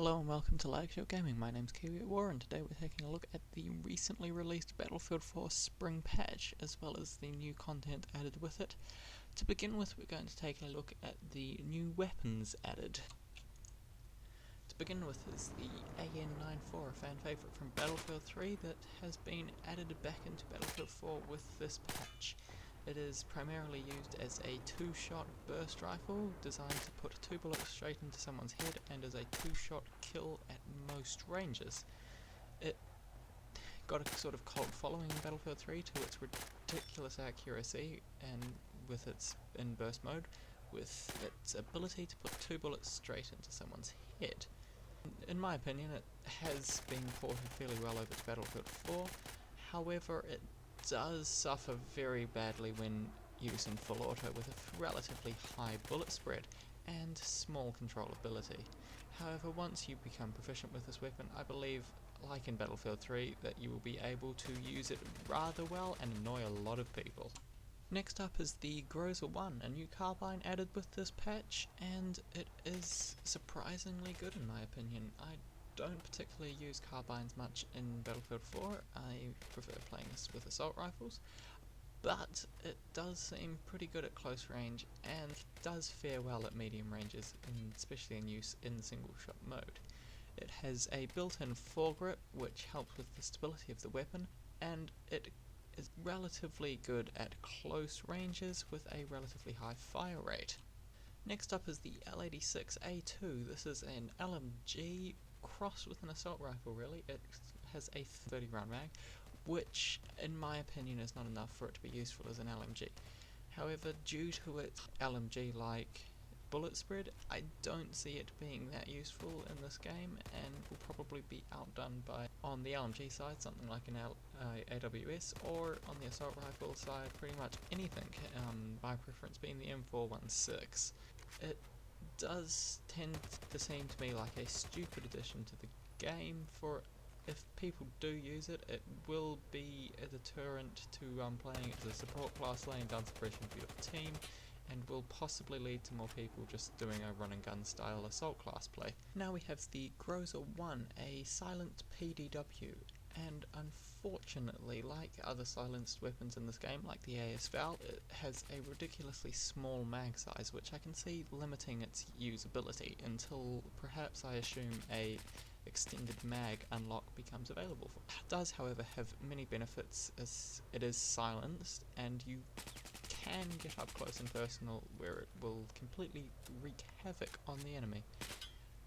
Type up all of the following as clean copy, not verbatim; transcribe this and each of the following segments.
Hello and welcome to Lagshow Gaming. My name's Kiwi at War, and today we're taking a look at the recently released Battlefield 4 Spring Patch, as well as the new content added with it. To begin with, we're going to take a look at the new weapons added. To begin with is the AN-94, a fan favourite from Battlefield 3 that has been added back into Battlefield 4 with this patch. It is primarily used as a two-shot burst rifle, designed to put 2 bullets straight into someone's head, and as a 2-shot kill at most ranges. It got a sort of cult following in Battlefield 3 to its ridiculous accuracy, and with its in burst mode, with its ability to put 2 bullets straight into someone's head. In my opinion, it has been ported fairly well over to Battlefield 4, however it does suffer very badly when used in full auto with a relatively high bullet spread and small controllability. However, once you become proficient with this weapon, I believe, like in Battlefield 3, that you will be able to use it rather well and annoy a lot of people. Next up is the Groza 1, a new carbine added with this patch, and it is surprisingly good in my opinion. I don't particularly use carbines much in Battlefield 4, I prefer playing this with assault rifles, but it does seem pretty good at close range and does fare well at medium ranges, especially in use in single shot mode. It has a built-in foregrip which helps with the stability of the weapon, and it is relatively good at close ranges with a relatively high fire rate. Next up is the L86A2. This is an LMG crossed with an assault rifle really. It has a 30 round mag, which in my opinion is not enough for it to be useful as an LMG. However, due to its LMG like bullet spread, I don't see it being that useful in this game, and will probably be outdone by, on the LMG side, something like an AWS, or on the assault rifle side, pretty much anything, my preference being the M416. It does tend to seem to me like a stupid addition to the game, for if people do use it, it will be a deterrent to playing it as a support class, laying down suppression for your team, and will possibly lead to more people just doing a run and gun style assault class play. Now we have the Groza 1, a silent PDW, and unfortunately, like other silenced weapons in this game, like the AS-Val, it has a ridiculously small mag size, which I can see limiting its usability until perhaps I assume a extended mag unlock becomes available. It does, however, have many benefits as it is silenced, and you can get up close and personal where it will completely wreak havoc on the enemy.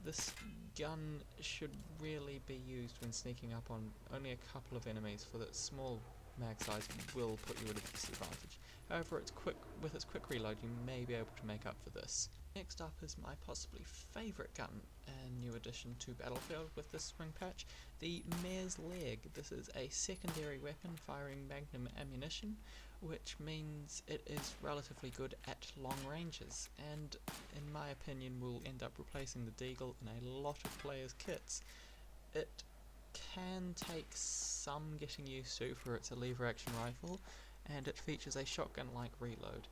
This gun should really be used when sneaking up on only a couple of enemies, for that small mag size will put you at a disadvantage. However, with its quick reload you may be able to make up for this. Next up is my possibly favourite gun, a new addition to Battlefield with this spring patch, the Mare's Leg. This is a secondary weapon firing magnum ammunition, which means it is relatively good at long ranges, and in my opinion will end up replacing the Deagle in a lot of players' kits. It can take some getting used to, for it's a lever action rifle, and it features a shotgun-like reload,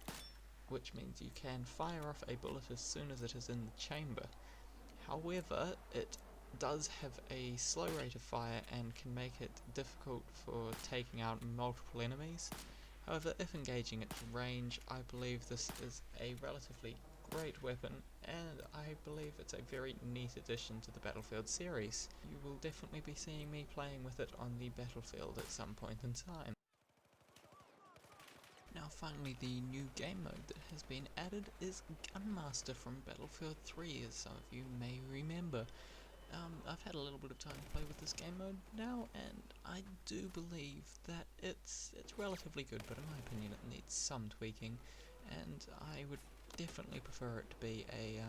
which means you can fire off a bullet as soon as it is in the chamber. However, it does have a slow rate of fire and can make it difficult for taking out multiple enemies. However, if engaging at range, I believe this is a relatively great weapon, and I believe it's a very neat addition to the Battlefield series. You will definitely be seeing me playing with it on the battlefield at some point in time. Now finally, the new game mode that has been added is Gunmaster from Battlefield 3, as some of you may remember. I've had a little bit of time to play with this game mode now, and I do believe that it's relatively good, but in my opinion it needs some tweaking, and I would definitely prefer it to be a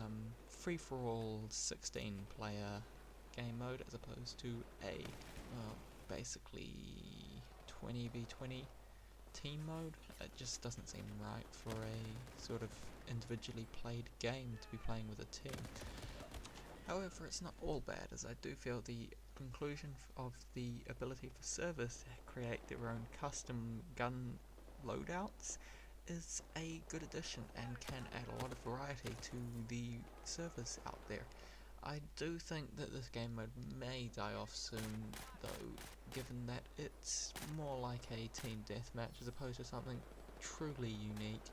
free-for-all 16-player game mode as opposed to a, well, basically 20v20 team mode. It just doesn't seem right for a sort of individually played game to be playing with a team. However, it's not all bad, as I do feel the inclusion of the ability for servers to create their own custom gun loadouts is a good addition and can add a lot of variety to the servers out there. I do think that this game mode may die off soon, though, given that it's more like a team deathmatch as opposed to something truly unique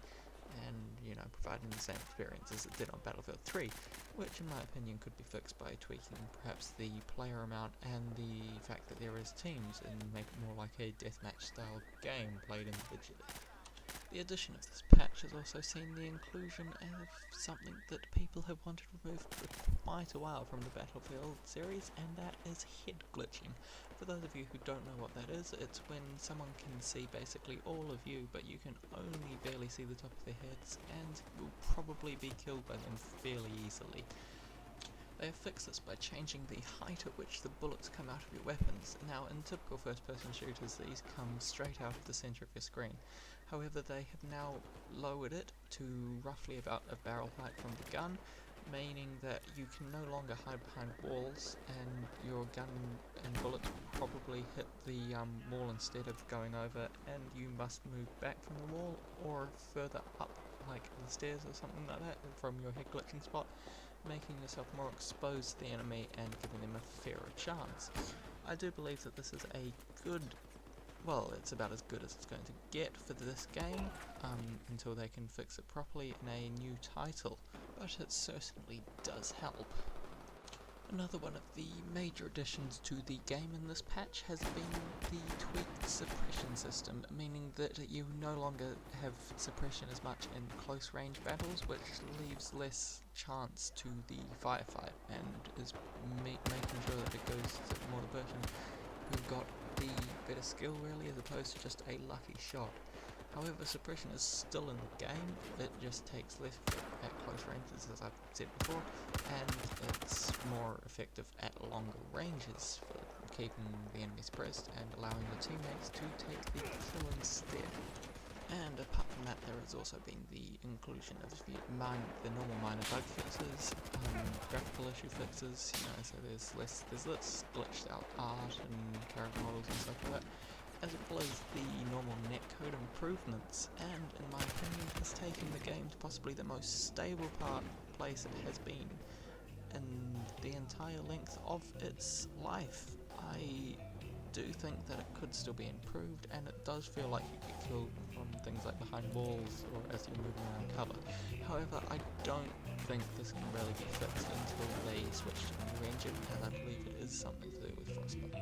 and, you know, providing the same experience as it did on Battlefield 3, which in my opinion could be fixed by tweaking perhaps the player amount and the fact that there is teams and make it more like a deathmatch style game played individually. The addition of this patch has also seen the inclusion of something that people have wanted removed for quite a while from the Battlefield series, and that is head glitching. For those of you who don't know what that is, it's when someone can see basically all of you, but you can only barely see the top of their heads, and will probably be killed by them fairly easily. They have fixed this by changing the height at which the bullets come out of your weapons. Now, in typical first-person shooters, these come straight out of the centre of your screen. However, they have now lowered it to roughly about a barrel height from the gun, meaning that you can no longer hide behind walls, and your gun and bullets will probably hit the wall instead of going over, and you must move back from the wall or further up, like the stairs or something like that, from your head glitching spot, making yourself more exposed to the enemy and giving them a fairer chance. I do believe that this is a good, well, it's about as good as it's going to get for this game, until they can fix it properly in a new title, but it certainly does help. Another one of the major additions to the game in this patch has been the tweaked suppression system, meaning that you no longer have suppression as much in close range battles, which leaves less chance to the firefight, and is making sure that it goes to more the person who got the better skill really, as opposed to just a lucky shot. However, suppression is still in the game, it just takes less at close ranges, as I've said before, and it's more effective at longer ranges for keeping the enemy suppressed and allowing your teammates to take the kill instead. And apart from that, there has also been the inclusion of the normal minor bug fixes, graphical issue fixes, you know, so there's less glitched out art and character models and stuff like that, as well as the normal netcode improvements, and in my opinion has taken the game to possibly the most stable place it has been in the entire length of its life. I do think that it could still be improved, and it does feel like you get killed from things like behind walls or as you're moving around cover. However, I don't think this can really be fixed until they switch to the new engine, and I believe it is something to do with Frostbite.